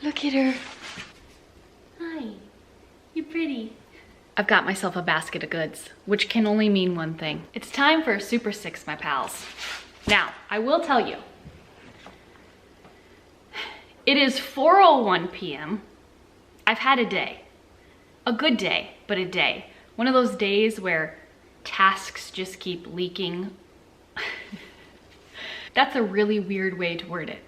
Look at her. Hi, you're pretty. I've got myself a basket of goods, which can only mean one thing. It's time for a Supersix, my pals. Now, I will tell you, it is 4:01 p.m. I've had a day, a good day, but a day. One of those days where tasks just keep leaking. That's a really weird way to word it.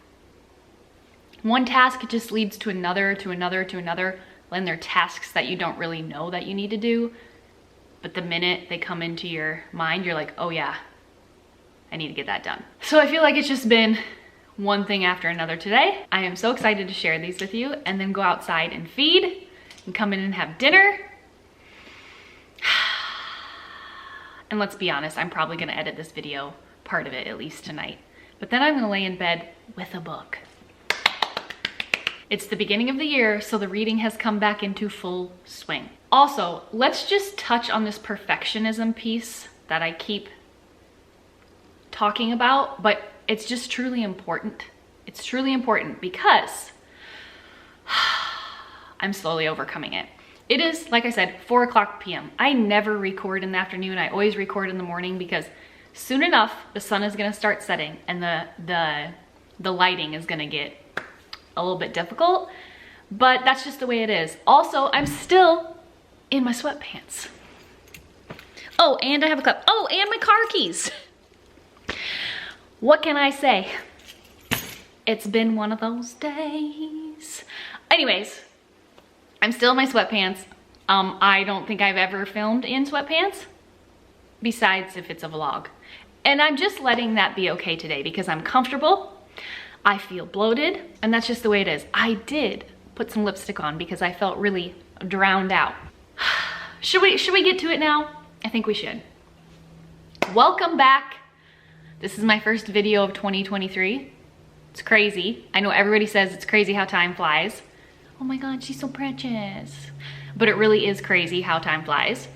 One task just leads to another, to another, to another. And they're tasks that you don't really know that you need to do. But the minute they come into your mind, you're like, oh yeah, I need to get that done. So I feel like it's just been one thing after another today. I am so excited to share these with you and then go outside and feed and come in and have dinner. And let's be honest, I'm probably gonna edit this video, part of it at least tonight. But then I'm gonna lay in bed with a book. It's the beginning of the year, so the reading has come back into full swing. Also, let's just touch on this perfectionism piece that I keep talking about, but it's just truly important. It's truly important because I'm slowly overcoming it. It is, like I said, 4:00 p.m. I never record in the afternoon. I always record in the morning because soon enough, the sun is gonna start setting and the lighting is gonna get a little bit difficult, but that's just the way it is. Also, I'm still in my sweatpants. Oh, and I have a cup. Oh, and my car keys. What can I say? It's been one of those days. Anyways, I'm still in my sweatpants. I don't think I've ever filmed in sweatpants, besides if it's a vlog. And I'm just letting that be okay today because I'm comfortable. I feel bloated, and that's just the way it is. I did put some lipstick on because I felt really drowned out. Should we get to it now? I think we should. Welcome back. This is my first video of 2023. It's crazy. I know everybody says it's crazy how time flies. Oh my God, she's so precious. But it really is crazy how time flies.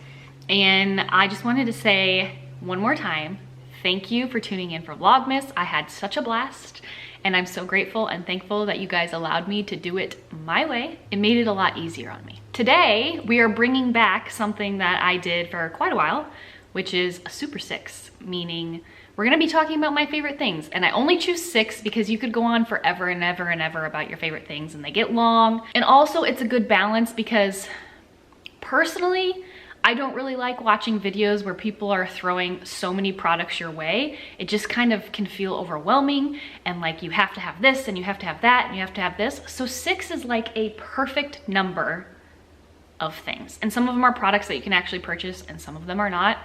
And I just wanted to say one more time, thank you for tuning in for Vlogmas. I had such a blast. And I'm so grateful and thankful that you guys allowed me to do it my way. It made it a lot easier on me. Today, we are bringing back something that I did for quite a while, which is a Supersix, meaning we're gonna be talking about my favorite things. And I only choose 6 because you could go on forever and ever and ever about your favorite things and they get long. And also it's a good balance because personally, I don't really like watching videos where people are throwing so many products your way. It just kind of can feel overwhelming and like you have to have this and you have to have that and you have to have this. So 6 is like a perfect number of things. And some of them are products that you can actually purchase and some of them are not.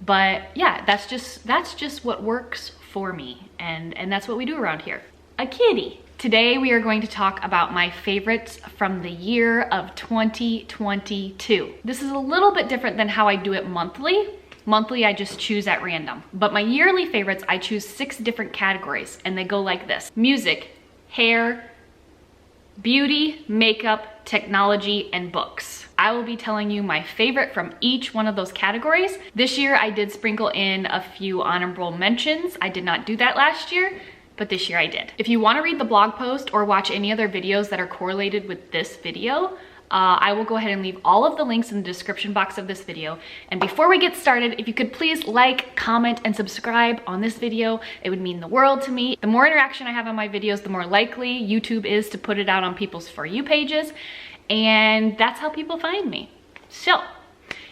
But yeah, that's just what works for me. And that's what we do around here. A kitty. Today we are going to talk about my favorites from the year of 2022. This is a little bit different than how I do it monthly. Monthly, I just choose at random. But my yearly favorites, I choose 6 different categories and they go like this: music, hair, beauty, makeup, technology, and books. I will be telling you my favorite from each one of those categories. This year I did sprinkle in a few honorable mentions. I did not do that last year, but this year I did. If you wanna read the blog post or watch any other videos that are correlated with this video, I will go ahead and leave all of the links in the description box of this video. And before we get started, if you could please like, comment, and subscribe on this video, it would mean the world to me. The more interaction I have on my videos, the more likely YouTube is to put it out on people's For You pages, and that's how people find me. So,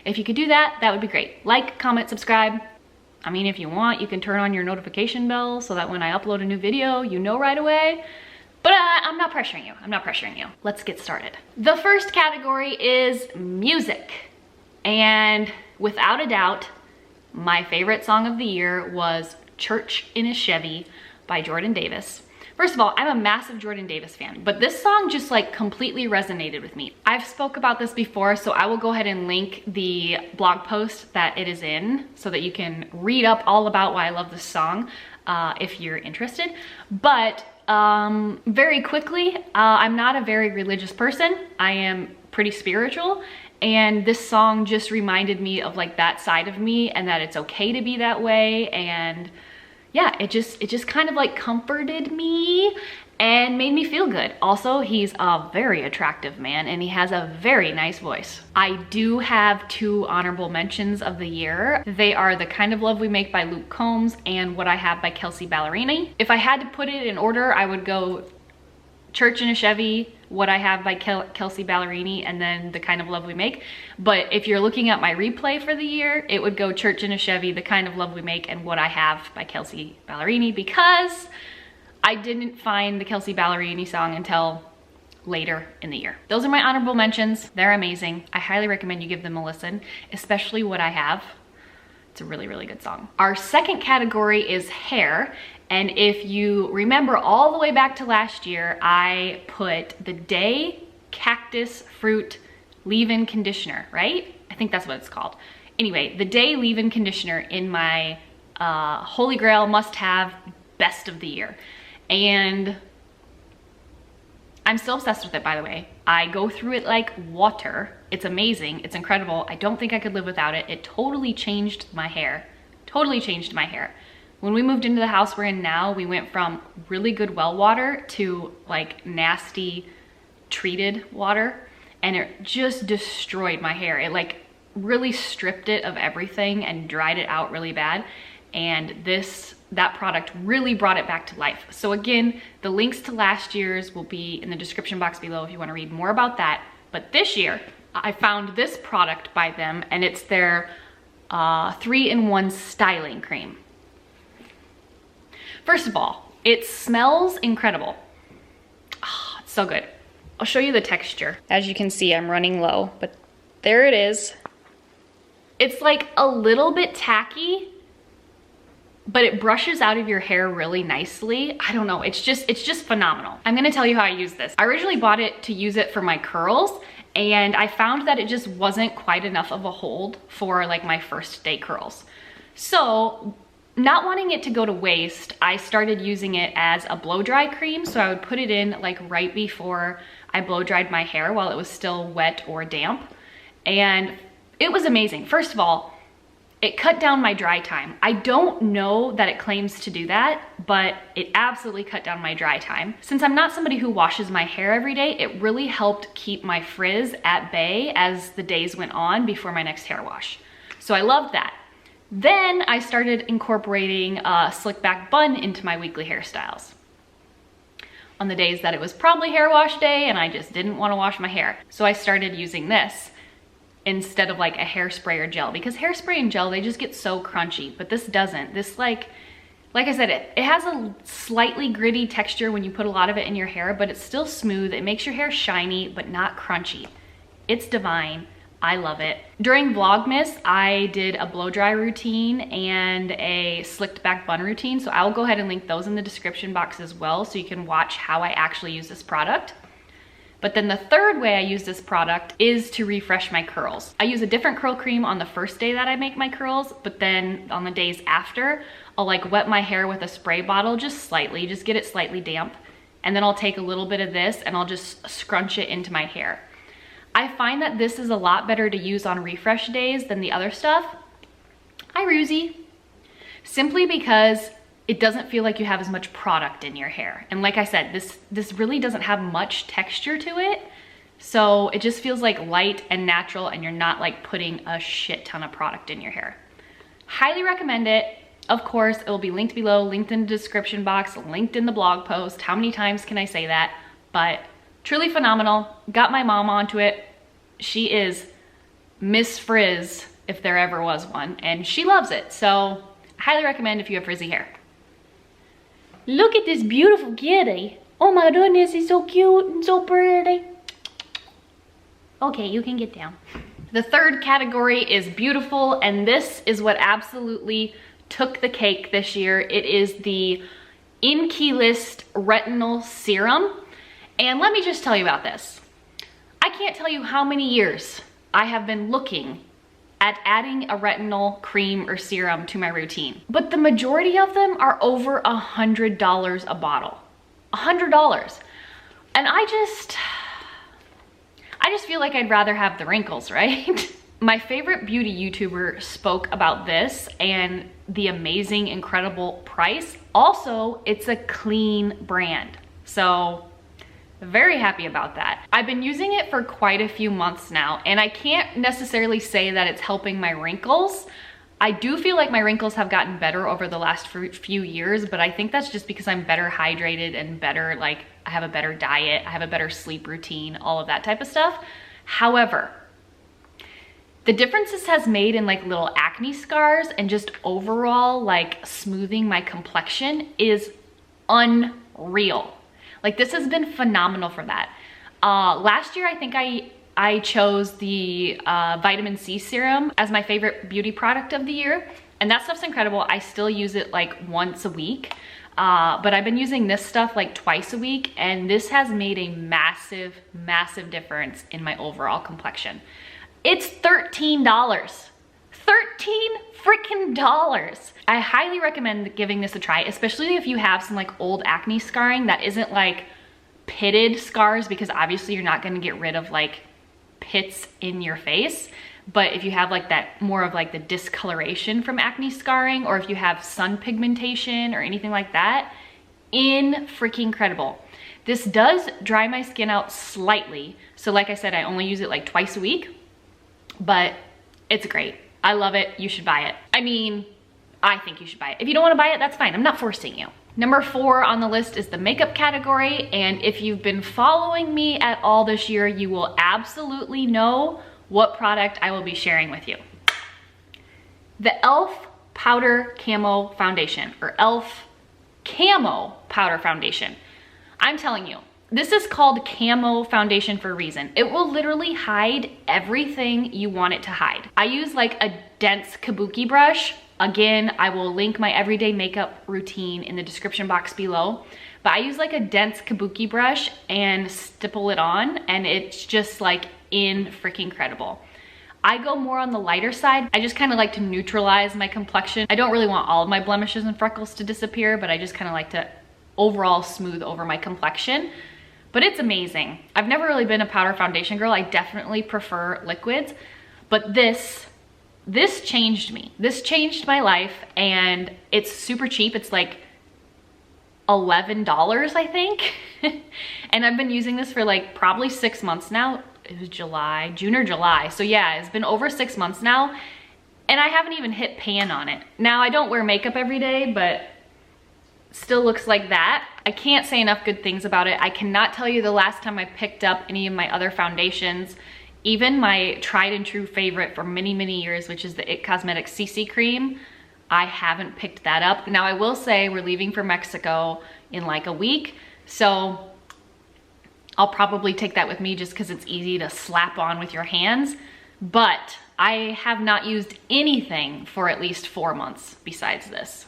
if you could do that, that would be great. Like, comment, subscribe. I mean, if you want, you can turn on your notification bell so that when I upload a new video, you know right away. But I'm not pressuring you. I'm not pressuring you. Let's get started. The first category is music. And without a doubt, my favorite song of the year was Church in a Chevy by Jordan Davis. First of all, I'm a massive Jordan Davis fan, but this song just like completely resonated with me. I've spoke about this before, so I will go ahead and link the blog post that it is in so that you can read up all about why I love this song if you're interested. But very quickly, I'm not a very religious person. I am pretty spiritual, and this song just reminded me of like that side of me and that it's okay to be that way. And yeah, it just kind of like comforted me and made me feel good. Also, he's a very attractive man and he has a very nice voice. I do have 2 honorable mentions of the year. They are The Kind of Love We Make by Luke Combs and What I Have by Kelsey Ballerini. If I had to put it in order, I would go Church in a Chevy, What I Have by Kelsey Ballerini, and then The Kind of Love We Make. But if you're looking at my replay for the year, it would go Church in a Chevy, The Kind of Love We Make, and What I Have by Kelsey Ballerini, because I didn't find the Kelsey Ballerini song until later in the year. Those are my honorable mentions. They're amazing. I highly recommend you give them a listen, especially What I Have. It's a really, really good song. Our second category is hair. And if you remember all the way back to last year, I put the Day Cactus Fruit Leave-In Conditioner, right? I think that's what it's called. Anyway, the Day Leave-In Conditioner in my Holy Grail must-have best of the year. And I'm still obsessed with it, by the way. I go through it like water. It's amazing. It's incredible. I don't think I could live without it. It totally changed my hair. Totally changed my hair. When we moved into the house we're in now, we went from really good well water to like nasty treated water, and it just destroyed my hair. It like really stripped it of everything and dried it out really bad. And that product really brought it back to life. So again, the links to last year's will be in the description box below if you want to read more about that. But this year, I found this product by them, and it's their 3-in-1 styling cream. First of all, it smells incredible. Oh, it's so good. I'll show you the texture. As you can see, I'm running low, but there it is. It's like a little bit tacky, but it brushes out of your hair really nicely. I don't know, it's just phenomenal. I'm gonna tell you how I use this. I originally bought it to use it for my curls, and I found that it just wasn't quite enough of a hold for like my first day curls. So, not wanting it to go to waste, I started using it as a blow dry cream. So I would put it in like right before I blow dried my hair while it was still wet or damp. And it was amazing. First of all, it cut down my dry time. I don't know that it claims to do that, but it absolutely cut down my dry time. Since I'm not somebody who washes my hair every day, it really helped keep my frizz at bay as the days went on before my next hair wash. So I loved that. Then I started incorporating a slick back bun into my weekly hairstyles on the days that it was probably hair wash day and I just didn't want to wash my hair. So I started using this instead of like a hairspray or gel, because hairspray and gel, they just get so crunchy, but this doesn't. This like I said, it has a slightly gritty texture when you put a lot of it in your hair, but it's still smooth. It makes your hair shiny, but not crunchy. It's divine. I love it. During Vlogmas, I did a blow dry routine and a slicked back bun routine. So I'll go ahead and link those in the description box as well, so you can watch how I actually use this product. But then the third way I use this product is to refresh my curls. I use a different curl cream on the first day that I make my curls, but then on the days after, I'll like wet my hair with a spray bottle just slightly, just get it slightly damp. And then I'll take a little bit of this and I'll just scrunch it into my hair. I find that this is a lot better to use on refresh days than the other stuff. Hi, Ruzy. Simply because it doesn't feel like you have as much product in your hair. And like I said, this really doesn't have much texture to it. So it just feels like light and natural, and you're not like putting a shit ton of product in your hair. Highly recommend it. Of course, it will be linked below, linked in the description box, linked in the blog post. How many times can I say that? But truly phenomenal. Got my mom onto it. She is Miss Frizz, if there ever was one, and she loves it. So I highly recommend if you have frizzy hair. Look at this beautiful kitty. Oh my goodness, he's so cute and so pretty. Okay, you can get down. The third category is beautiful, and this is what absolutely took the cake this year. It is the In Key List Retinol Serum. And let me just tell you about this. I can't tell you how many years I have been looking at adding a retinol cream or serum to my routine, but the majority of them are over $100 a bottle. $100. And I just feel like I'd rather have the wrinkles, right? My favorite beauty YouTuber spoke about this and the amazing, incredible price. Also, it's a clean brand. So very happy about that. I've been using it for quite a few months now, and I can't necessarily say that it's helping my wrinkles. I do feel like my wrinkles have gotten better over the last few years, but I think that's just because I'm better hydrated and better, like I have a better diet, I have a better sleep routine, all of that type of stuff. However, the difference this has made in like little acne scars and just overall like smoothing my complexion is unreal. Like this has been phenomenal for that. Last year, I think I chose the vitamin C serum as my favorite beauty product of the year. And that stuff's incredible. I still use it like once a week. But I've been using this stuff like twice a week. And this has made a massive, massive difference in my overall complexion. It's $13. $13 freaking dollars. I highly recommend giving this a try, especially if you have some like old acne scarring that isn't like pitted scars, because obviously you're not gonna get rid of like pits in your face. But if you have like that more of like the discoloration from acne scarring, or if you have sun pigmentation or anything like that, freaking incredible. This does dry my skin out slightly. So like I said, I only use it like twice a week, but it's great. I love it. You should buy it. I mean, I think you should buy it. If you don't want to buy it, that's fine. I'm not forcing you. Number 4 on the list is the makeup category. And if you've been following me at all this year, you will absolutely know what product I will be sharing with you. The e.l.f. Powder Camo Foundation, or e.l.f. Camo Powder Foundation. I'm telling you, this is called Camo Foundation for a reason. It will literally hide everything you want it to hide. I use like a dense kabuki brush. Again, I will link my everyday makeup routine in the description box below. But I use like a dense kabuki brush and stipple it on, and it's just like freaking incredible. I go more on the lighter side. I just kind of like to neutralize my complexion. I don't really want all of my blemishes and freckles to disappear, but I just kind of like to overall smooth over my complexion. But it's amazing. I've never really been a powder foundation girl. I definitely prefer liquids, but this changed me. This changed my life, and it's super cheap. It's like $11, I think. And I've been using this for like probably 6 months now. It was June or July. So yeah, it's been over 6 months now, and I haven't even hit pan on it. Now, I don't wear makeup every day, but still looks like that. I can't say enough good things about it. I cannot tell you the last time I picked up any of my other foundations, even my tried and true favorite for many, many years, which is the IT Cosmetics CC cream. I haven't picked that up. Now, I will say we're leaving for Mexico in like a week, so I'll probably take that with me just because it's easy to slap on with your hands. But I have not used anything for at least 4 months besides this.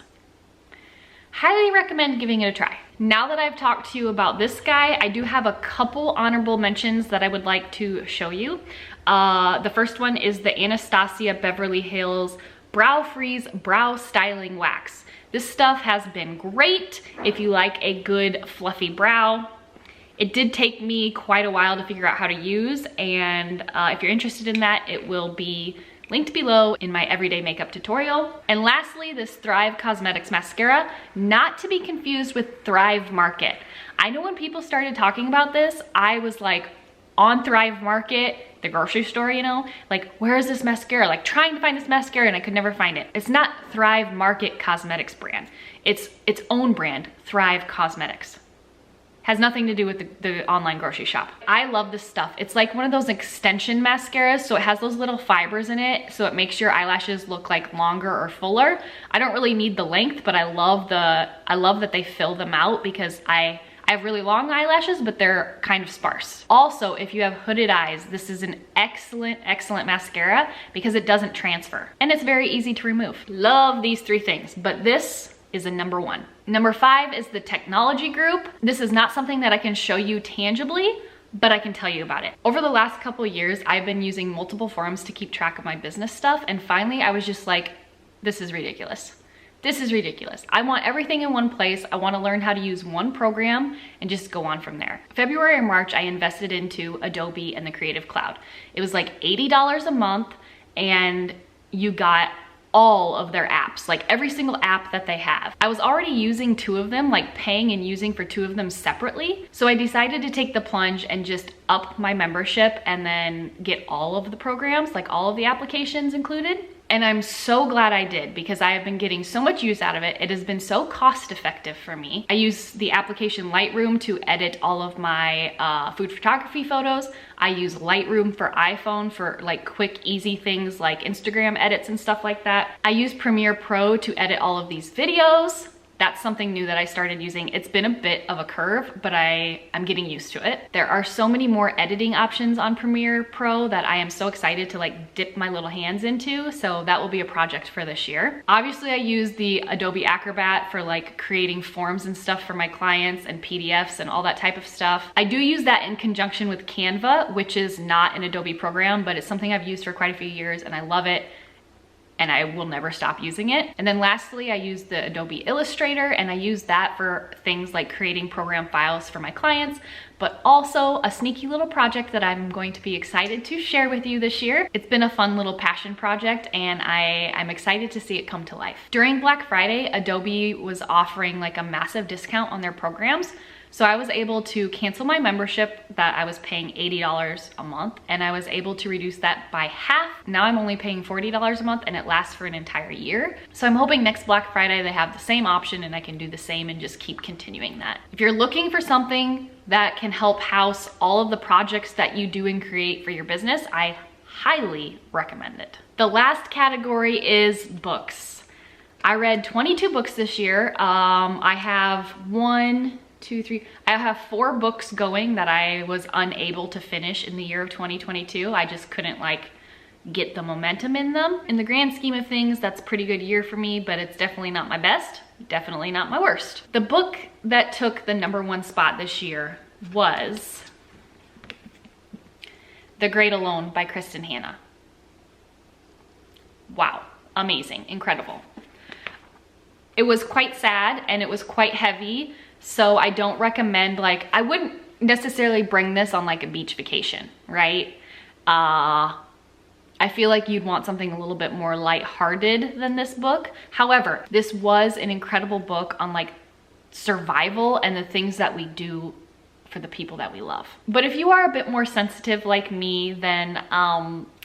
Highly recommend giving it a try. Now that I've talked to you about this guy, I do have a couple honorable mentions that I would like to show you. The first one is the Anastasia Beverly Hills Brow Freeze Brow Styling Wax. This stuff has been great if you like a good fluffy brow. It did take me quite a while to figure out how to use, and if you're interested in that, it will be linked below in my everyday makeup tutorial. And lastly, this Thrive Cosmetics mascara, not to be confused with Thrive Market. I know when people started talking about this, I was like on Thrive Market, the grocery store, you know, like, where is this mascara? Like trying to find this mascara, and I could never find it. It's not Thrive Market Cosmetics brand. It's its own brand, Thrive Cosmetics. Has nothing to do with the online grocery shop. I love this stuff. It's like one of those extension mascaras, so it has those little fibers in it, so it makes your eyelashes look like longer or fuller. I don't really need the length, but I love that they fill them out, because I have really long eyelashes, but they're kind of sparse. Also, if you have hooded eyes, this is an excellent, excellent mascara because it doesn't transfer, and it's very easy to remove. Love these 3 things, but this is a number 1. Number 5 is the technology group. This is not something that I can show you tangibly, but I can tell you about it. Over the last couple years, I've been using multiple forums to keep track of my business stuff, and finally I was just like, this is ridiculous. This is ridiculous. I want everything in one place. I want to learn how to use one program and just go on from there. February or March, I invested into Adobe and the Creative Cloud. It was like $80 a month, and you got all of their apps, like every single app that they have. I was already using 2 of them, like paying and using for 2 of them separately. So I decided to take the plunge and just up my membership and then get all of the programs, like all of the applications included. And I'm so glad I did, because I have been getting so much use out of it. It has been so cost effective for me. I use the application Lightroom to edit all of my food photography photos. I use Lightroom for iPhone for like quick, easy things like Instagram edits and stuff like that. I use Premiere Pro to edit all of these videos. That's something new that I started using. It's been a bit of a curve, but I'm getting used to it. There are so many more editing options on Premiere Pro that I am so excited to like dip my little hands into. So that will be a project for this year. Obviously I use the Adobe Acrobat for like creating forms and stuff for my clients and PDFs and all that type of stuff. I do use that in conjunction with Canva, which is not an Adobe program, but it's something I've used for quite a few years and I love it. And I will never stop using it. And then lastly, I use the Adobe Illustrator, and I use that for things like creating program files for my clients, but also a sneaky little project that I'm going to be excited to share with you this year. It's been a fun little passion project, and I'm excited to see it come to life. During Black Friday, Adobe was offering like a massive discount on their programs. So I was able to cancel my membership that I was paying $80 a month, and I was able to reduce that by half. Now I'm only paying $40 a month, and it lasts for an entire year. So I'm hoping next Black Friday they have the same option and I can do the same and just keep continuing that. If you're looking for something that can help house all of the projects that you do and create for your business, I highly recommend it. The last category is books. I read 22 books this year. I have 4 books going that I was unable to finish in the year of 2022. I just couldn't like get the momentum in them. In the grand scheme of things, that's a pretty good year for me, but it's definitely not my best, definitely not my worst. The book that took the #1 spot this year was The Great Alone by Kirsten Hanna. Wow, amazing, incredible. It was quite sad and it was quite heavy. So I don't recommend, like, I wouldn't necessarily bring this on like a beach vacation, right? I feel like you'd want something a little bit more lighthearted than this book. However, this was an incredible book on like survival and the things that we do for the people that we love. But if you are a bit more sensitive like me, then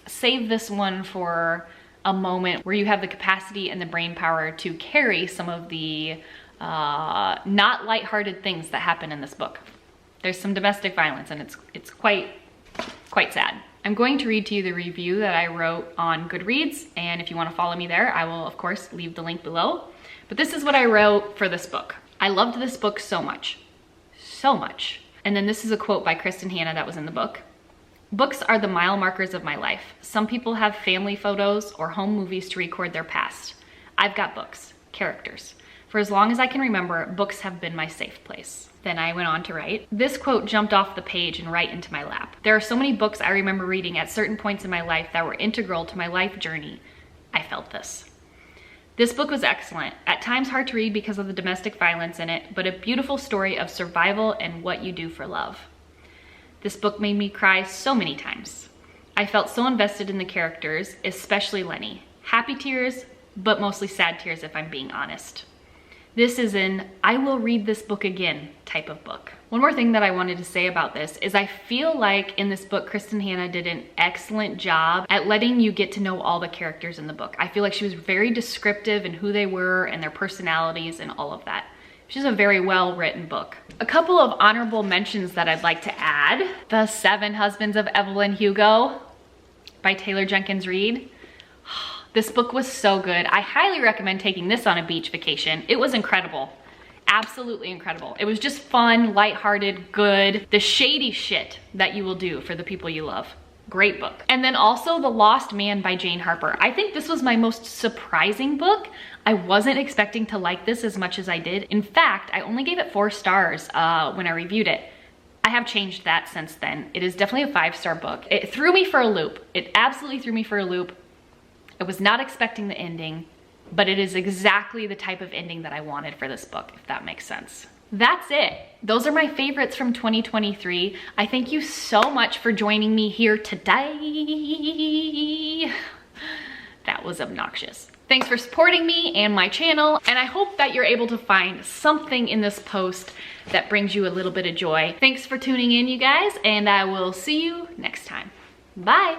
save this one for a moment where you have the capacity and the brain power to carry some of the not lighthearted things that happen in this book. There's some domestic violence and it's quite sad. I'm going to read to you the review that I wrote on Goodreads, and if you want to follow me there, I will of course leave the link below. But this is what I wrote for this book. I loved this book so much. And then this is a quote by Kirsten Hanna that was in the book. Books are the mile markers of my life. Some people have family photos or home movies to record their past. I've got books, characters. For as long as I can remember, books have been my safe place. Then I went on to write, this quote jumped off the page and right into my lap. There are so many books I remember reading at certain points in my life that were integral to my life journey. I felt this. This book was excellent, at times hard to read because of the domestic violence in it, but a beautiful story of survival and what you do for love. This book made me cry so many times. I felt so invested in the characters, especially Lenny. Happy tears, but mostly sad tears if I'm being honest. This is an I will read this book again type of book. One more thing that I wanted to say about this is I feel like in this book, Kirsten Hanna did an excellent job at letting you get to know all the characters in the book. I feel like she was very descriptive in who they were and their personalities and all of that. She's a very well-written book. A couple of honorable mentions that I'd like to add. The 7 Husbands of Evelyn Hugo by Taylor Jenkins Reid. This book was so good. I highly recommend taking this on a beach vacation. It was incredible. Absolutely incredible. It was just fun, lighthearted, good. The shady shit that you will do for the people you love. Great book. And then also The Lost Man by Jane Harper. I think this was my most surprising book. I wasn't expecting to like this as much as I did. In fact, I only gave it 4 stars when I reviewed it. I have changed that since then. It is definitely a 5-star book. It threw me for a loop. It absolutely threw me for a loop. I was not expecting the ending, but it is exactly the type of ending that I wanted for this book, if that makes sense. That's it. Those are my favorites from 2023. I thank you so much for joining me here today. That was obnoxious. Thanks for supporting me and my channel, and I hope that you're able to find something in this post that brings you a little bit of joy. Thanks for tuning in, you guys, and I will see you next time. Bye.